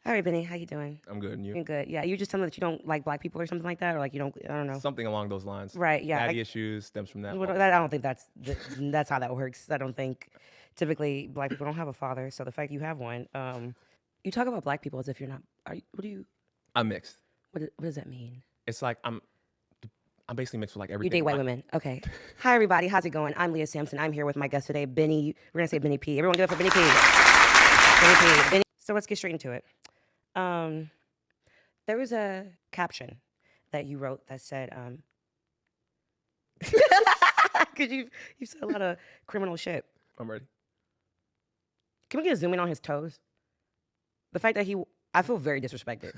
All right, Benny, how you doing? I'm good, and you? Doing good. Yeah, you just tell me that you don't like black people or something like that, or like you don't. I don't know. Something along those lines. Right? Yeah. Daddy issues stems from that. I don't think that's how that works. I don't think typically black people don't have a father. So the fact you have one, you talk about black people as if you're not. What do you? I'm mixed. What does that mean? It's like I'm basically mixed with like You everything. date white women. Okay. Hi, everybody. How's it going? I'm Leah Sampson. I'm here with my guest today, Benny. We're going to say Benny P. Everyone give it for Benny P. Benny P. Benny. So let's get straight into it. There was a caption that you wrote that said, because you said a lot of criminal shit. I'm ready. Can we get a zoom in on his toes? The fact that I feel very disrespected.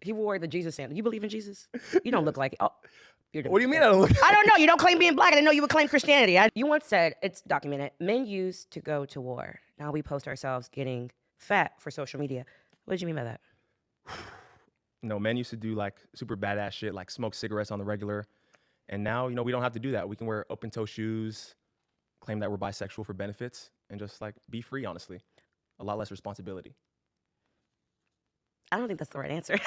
He wore the Jesus sandal. You believe in Jesus? You don't look like it. Oh, what do you mean I don't look? I don't know. You don't claim being black. I didn't know you would claim Christianity. You once said, it's documented, men used to go to war. Now we post ourselves getting fat for social media. What did you mean by that? No, men used to do like super badass shit, like smoke cigarettes on the regular. And now, we don't have to do that. We can wear open toe shoes, claim that we're bisexual for benefits, and just like be free, honestly. A lot less responsibility. I don't think that's the right answer.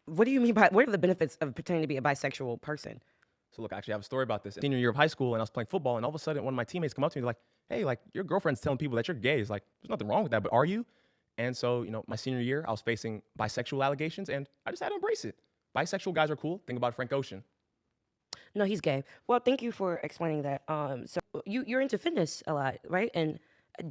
What do you mean by, what are the benefits of pretending to be a bisexual person? So look, I actually have a story about this. Senior year of high school, and I was playing football, and all of a sudden, one of my teammates come up to me like, "Hey, like your girlfriend's telling people that you're gay." It's like, there's nothing wrong with that, but are you? And so, my senior year, I was facing bisexual allegations, and I just had to embrace it. Bisexual guys are cool. Think about Frank Ocean. No, he's gay. Well, thank you for explaining that. So you're into fitness a lot, right? And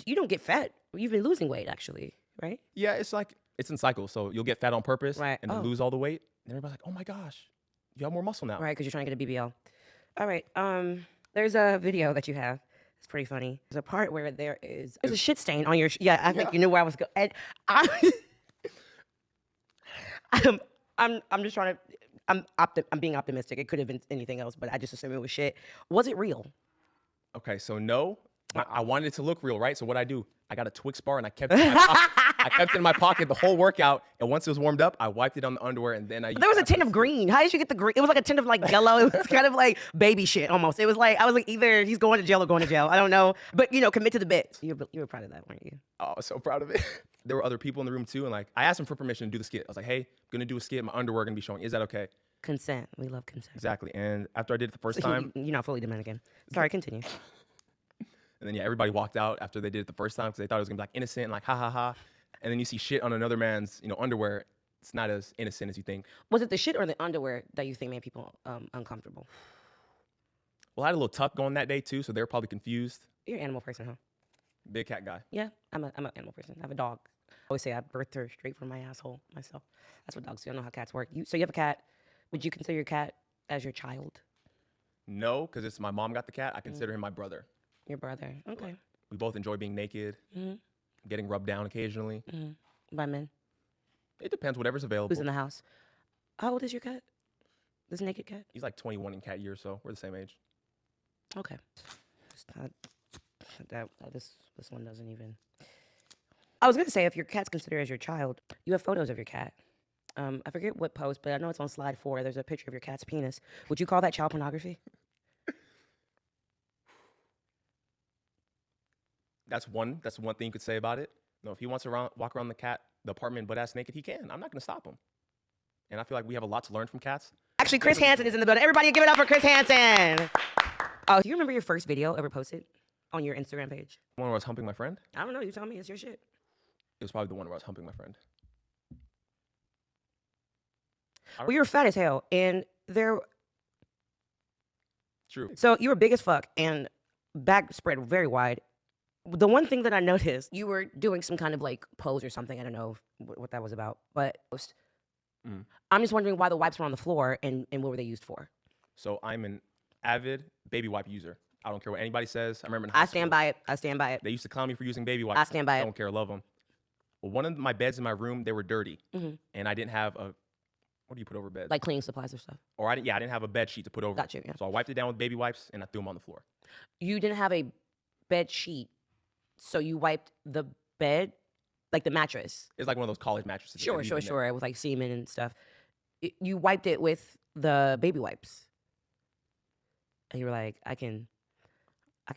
you don't get fat. You've been losing weight, actually, right? Yeah, it's like, it's in cycles. So you'll get fat on purpose, Right. and then lose all the weight. And everybody's like, oh my gosh, you have more muscle now. Right, because you're trying to get a BBL. All right. There's a video that you have. It's pretty funny. There's a part where there's a shit stain on your. Yeah, I think you knew where I was going. And I'm just trying to. I'm being optimistic. It could have been anything else, but I just assumed it was shit. Was it real? Okay, so no, I wanted it to look real, right? So what I do, I got a Twix bar and I kept it in my pocket. I kept it in my pocket the whole workout, and once it was warmed up, I wiped it on the underwear, and then There was a tint of green. How did you get the green? It was like a tint of like yellow. It was kind of like baby shit almost. It was like I was like either he's going to jail or going to jail. I don't know, but commit to the bit. You were proud of that, weren't you? Oh, I was so proud of it. There were other people in the room too, and like I asked them for permission to do the skit. I was like, hey, I'm gonna do a skit. My underwear gonna be showing. Is that okay? Consent. We love consent. Exactly. And after I did it the first time, you're not fully Dominican. Sorry, continue. And then everybody walked out after they did it the first time because they thought it was gonna be like innocent, and like ha ha ha. And then you see shit on another man's, underwear. It's not as innocent as you think. Was it the shit or the underwear that you think made people uncomfortable? Well, I had a little tuck going that day too, so they were probably confused. You're an animal person, huh? Big cat guy. Yeah, I'm an animal person. I have a dog. I always say I birthed her straight from my asshole myself. That's what dogs do. I don't know how cats work. So you have a cat. Would you consider your cat as your child? No, because it's my mom got the cat. I consider him my brother. Your brother. Okay. We both enjoy being naked, getting rubbed down occasionally. By men? It depends, whatever's available. Who's in the house? How old is your cat? This naked cat? He's like 21 in cat years, so we're the same age. Okay. This one doesn't even. I was gonna say if your cat's considered as your child, you have photos of your cat. I forget what post, but I know it's on slide 4. There's a picture of your cat's penis. Would you call that child pornography? That's one thing you could say about it. No, if he wants to walk around the apartment butt-ass naked, he can. I'm not gonna stop him. And I feel like we have a lot to learn from cats. Actually, Chris Hansen is in the building. Everybody give it up for Chris Hansen. Oh, do you remember your first video ever posted on your Instagram page? The one where I was humping my friend? I don't know. You tell me. It's your shit. It was probably the one where I was humping my friend. Well, you were fat as hell, and True. So you were big as fuck, and back spread very wide. The one thing that I noticed, you were doing some kind of like pose or something. I don't know what that was about, but I'm just wondering why the wipes were on the floor and what were they used for? So I'm an avid baby wipe user. I don't care what anybody says. I remember in high school, stand by it. I stand by it. They used to clown me for using baby wipes. I stand by it. I don't care. Love them. Well, one of my beds in my room, they were dirty, and I didn't have a. What do you put over bed? Like cleaning supplies or stuff. Or I didn't have a bed sheet to put over. Got you. Yeah. So I wiped it down with baby wipes and I threw them on the floor. You didn't have a bed sheet, so you wiped the bed, like the mattress. It's like one of those college mattresses. Sure. With like semen and stuff. You wiped it with the baby wipes, and you were like, I can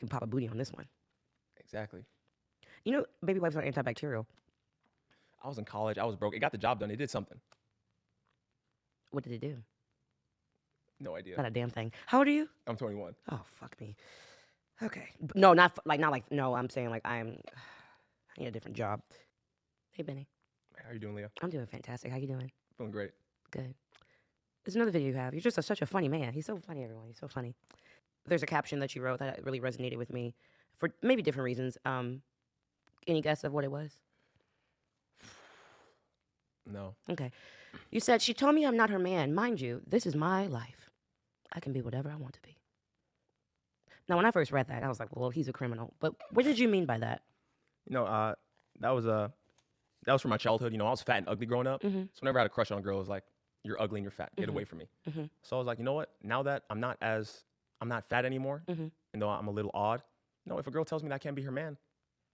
pop a booty on this one. Exactly. You know, baby wipes are antibacterial. I was in college. I was broke. It got the job done. It did something. What did it do? No idea. Not a damn thing. How old are you? I'm 21. Oh, fuck me. Okay. No, not like, no, I'm saying like I need a different job. Hey, Benny. How are you doing, Leah? I'm doing fantastic. How you doing? Feeling great. Good. There's another video you have. You're just such a funny man. He's so funny, everyone. He's so funny. There's a caption that you wrote that really resonated with me for maybe different reasons. Any guess of what it was? No. Okay. You said, she told me I'm not her man. Mind you, this is my life. I can be whatever I want to be. Now, when I first read that, I was like, well, he's a criminal. But what did you mean by that? You know, that was from my childhood. You know, I was fat and ugly growing up. Mhm. So whenever I had a crush on a girl, it was like, you're ugly and you're fat. Get away from me. Mhm. So I was like, you know what? Now that I'm not fat anymore, Mhm. and though I'm a little odd, you know, if a girl tells me that I can't be her man,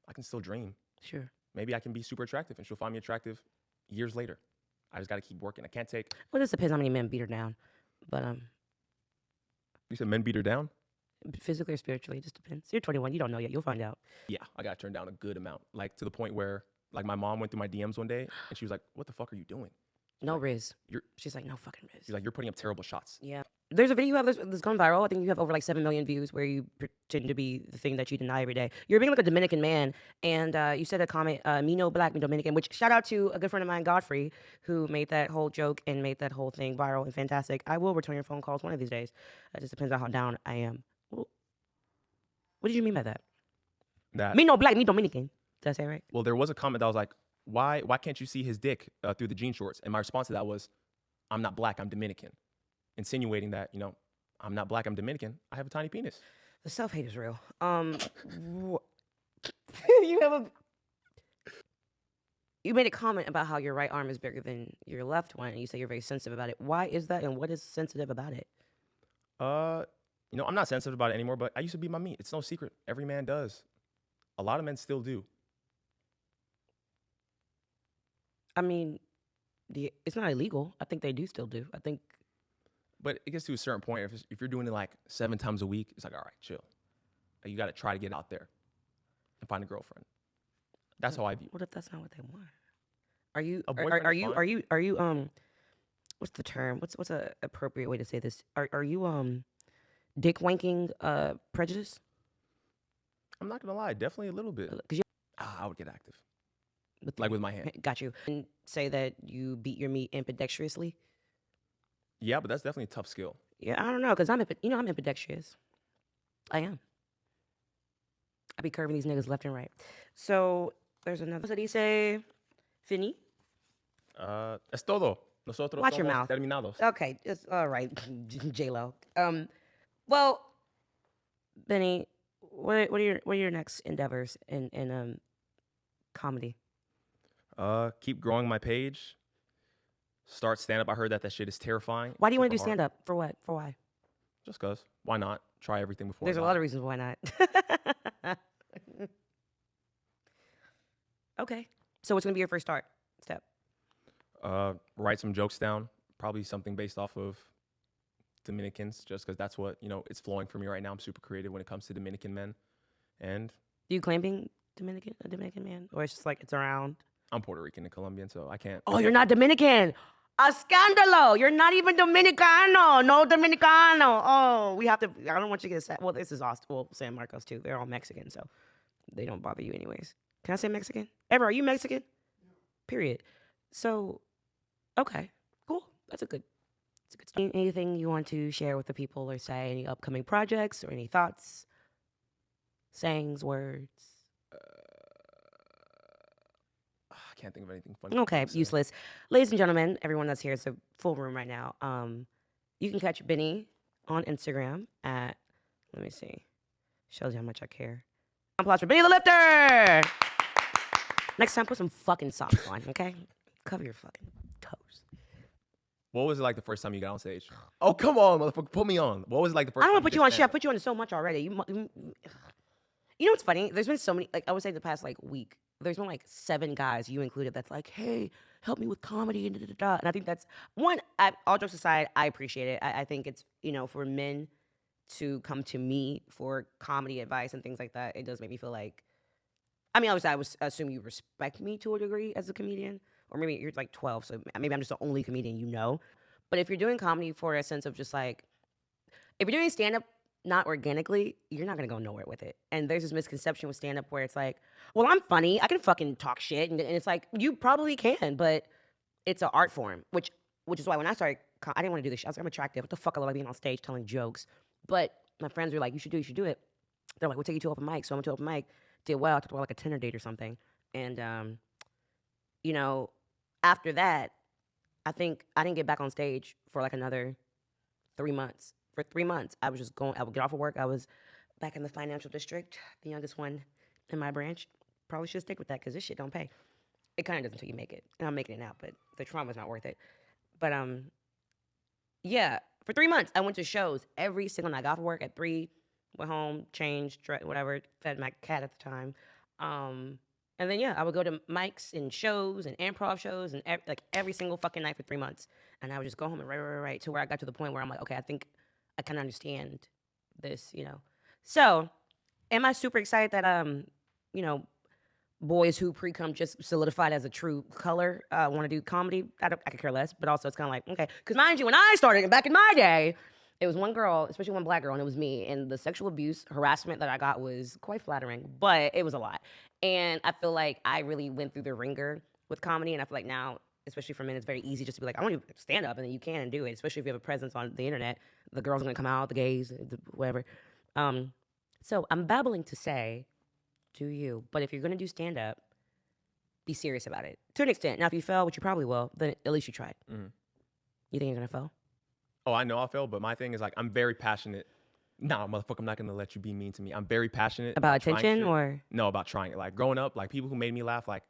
I can still dream. Sure. Maybe I can be super attractive and she'll find me attractive years later. I just got to keep working. I can't take. Well, this depends how many men beat her down. But You said men beat her down? physically or spiritually, it just depends. You're 21. You don't know yet. You'll find out. Yeah, I got turned down a good amount. Like to the point where like my mom went through my DMs one day and she was like, what the fuck are you doing? No Riz. You're- She's like, no fucking Riz. She's like, you're putting up terrible shots. Yeah. There's a video you have that's gone viral. I think you have over like 7 million views where you pretend to be the thing that you deny every day. You're being like a Dominican man, and you said a comment, me no black, me Dominican, which shout out to a good friend of mine, Godfrey, who made that whole joke and made that whole thing viral and fantastic. I will return your phone calls one of these days. It just depends on how down I am. Well, what did you mean by that? That Me no black, me Dominican. Did I say it right? Well, there was a comment that was like, why can't you see his dick through the jean shorts? And my response to that was, I'm not black, I'm Dominican. Insinuating that, you know, I'm not black, I'm Dominican. I have a tiny penis. The self-hate is real. You made a comment about how your right arm is bigger than your left one, and you say you're very sensitive about it. Why is that, and what is sensitive about it? You know, I'm not sensitive about it anymore, but I used to be my meat. It's no secret. Every man does. A lot of men still do. I mean, it's not illegal. I think they do still do. I think. But it gets to a certain point. If you're doing it like 7 times a week, it's like, all right, chill. You got to try to get out there and find a girlfriend. That's how I view. What if that's not what they want? Are you? A boyfriend Are is you? fine. Are you? What's the term? What's a appropriate way to say this? Are you dick wanking prejudice? I'm not gonna lie, definitely a little bit. 'Cause you I would get active, with like with my hand. got you. And say that you beat your meat ambidextrously. Yeah, but that's definitely a tough skill. Yeah, I don't know, cause I'm ambidextrous. I am. I be curving these niggas left and right. So there's another. What did he say? Fini. Es todo. Nosotros Watch your somos mouth. terminados. Okay, it's all right, J-Lo. Well, Benny, what are your next endeavors in comedy? Keep growing my page. Start stand up. I heard that shit is terrifying. Why do you want to do Super hard. stand up? For what? For why? Just cause. Why not? Try everything before. There's a lot of reasons why not. Okay, so what's gonna be your first step? Write some jokes down. Probably something based off of Dominicans, just because that's what, you know, it's flowing for me right now. I'm super creative when it comes to Dominican men. And Do you claim being a Dominican man, or it's just like it's around? I'm Puerto Rican and Colombian, so I can't. Oh, you're not Dominican. A scandalo. You're not even Dominicano. No Dominicano. Oh, we have to. I don't want you to get sad. Well, this is Austin. Well, San Marcos too. They're all Mexican, so they don't bother you anyways. Can I say Mexican? Ever? Are you Mexican? Period. So, okay, cool. That's a good start. Anything you want to share with the people or say? Any upcoming projects or any thoughts, sayings, words? I can't think of anything funny. Okay, to say. useless. Ladies and gentlemen, everyone that's here, it's a full room right now. You can catch Benny on Instagram at, let me see, shows you how much I care. Applause for Bennythelifter! Next time, put some fucking socks on, okay? Cover your fucking toes. What was it like the first time you got on stage? Oh, come on, motherfucker, put me on. What was it like the first I don't time? want to put you on shit. I put you on so much already. You know what's funny? There's been so many, like I would say the past like week, there's been like 7 guys, you included, that's like, hey, help me with comedy and da-da-da. And I think that's, one, all jokes aside, I appreciate it. I think it's, you know, for men to come to me for comedy advice and things like that, it does make me feel like, I mean, obviously, I would assume you respect me to a degree as a comedian, or maybe you're like 12, so maybe I'm just the only comedian you know. But if you're doing comedy for a sense of just like, if you're doing stand up not organically, you're not gonna go nowhere with it. And there's this misconception with stand up where it's like, well, I'm funny, I can fucking talk shit, and it's like you probably can, but it's an art form, which is why when I started, I didn't want to do this shit. I was like, I'm attractive. What the fuck? I love being on stage telling jokes. But my friends were like, you should do it. They're like, we'll take you to open mic. So I went to open mic, did well. I talked about like a Tinder date or something. And, you know, after that, I think I didn't get back on stage for like another 3 months. For 3 months, I was just going, I would get off of work. I was back in the financial district, the youngest one in my branch. Probably should stick with that because this shit don't pay. It kind of doesn't until you make it. And I'm making it now, but the trauma's not worth it. But yeah, for 3 months, I went to shows every single night. I got off work at 3, went home, changed, whatever, fed my cat at the time. And then, yeah, I would go to mics and shows and improv shows and like every single fucking night for 3 months. And I would just go home and write to where I got to the point where I'm like, okay, I think I can understand this, you know. So, am I super excited that, you know, boys who pre-cum just solidified as a true color want to do comedy? I could care less, but also it's kind of like, okay. Because mind you, when I started back in my day, it was one girl, especially one black girl, and it was me. And the sexual abuse, harassment that I got was quite flattering, but it was a lot. And I feel like I really went through the ringer with comedy, and I feel like now, especially for men, it's very easy just to be like, I want to stand up, and then you can and do it, especially if you have a presence on the internet. The girls are going to come out, the gays, whatever. So I'm babbling to say, do you. But if you're going to do stand-up, be serious about it. To an extent. Now, if you fail, which you probably will, then at least you tried. Mm-hmm. You think you're going to fail? Oh, I know I'll fail, but my thing is like, I'm very passionate. Nah, motherfucker, I'm not going to let you be mean to me. I'm very passionate. About attention or? No, about trying it. Like, growing up, like, people who made me laugh, like,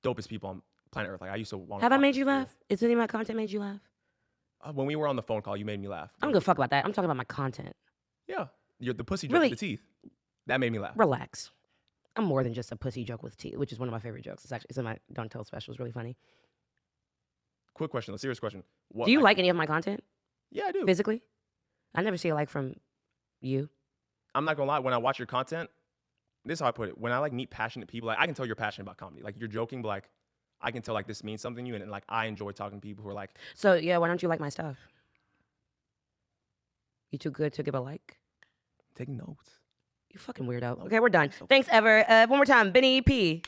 dopest people on planet Earth. Like, I used to want to. Have I made you laugh? Is any of my content made you laugh? When we were on the phone call, you made me laugh. I don't give a fuck about that. I'm talking about my content. Yeah. You're the pussy joke with the teeth. That made me laugh. Relax. I'm more than just a pussy joke with teeth, which is one of my favorite jokes. It's in my Don't Tell special. It's really funny. Quick question, a serious question. Do you like any of my content? Yeah, I do. Physically? I never see a like from you. I'm not gonna lie, when I watch your content, this is how I put it. When I like meet passionate people, like I can tell you're passionate about comedy. Like you're joking, but like I can tell like this means something to you, and like I enjoy talking to people who are like. So yeah, why don't you like my stuff? You too good to give a like? Taking notes. You fucking weirdo. Okay, we're done. Thanks, Ever. One more time, Benny P.